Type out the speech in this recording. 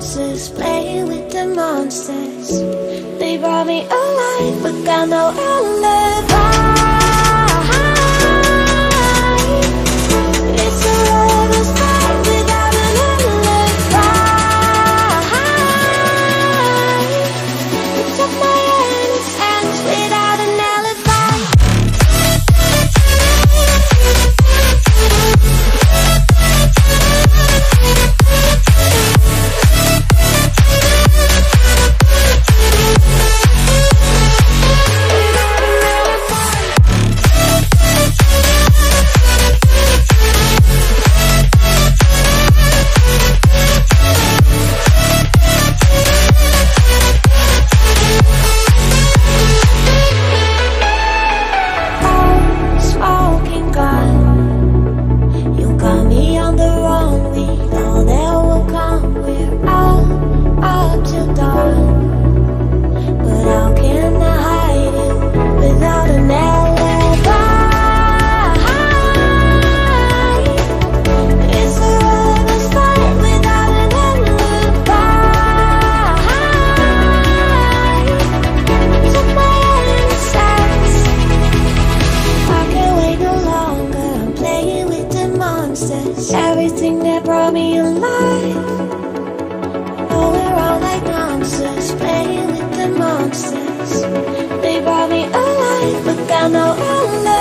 monsters, playing with the monsters. They brought me alive, but got no alibi. It's a lover's fight without an alibi. Took my innocence without an alibi. Everything that brought me alive. Oh, we're all like monsters, playing with the monsters. They brought me alive, but got no alibi.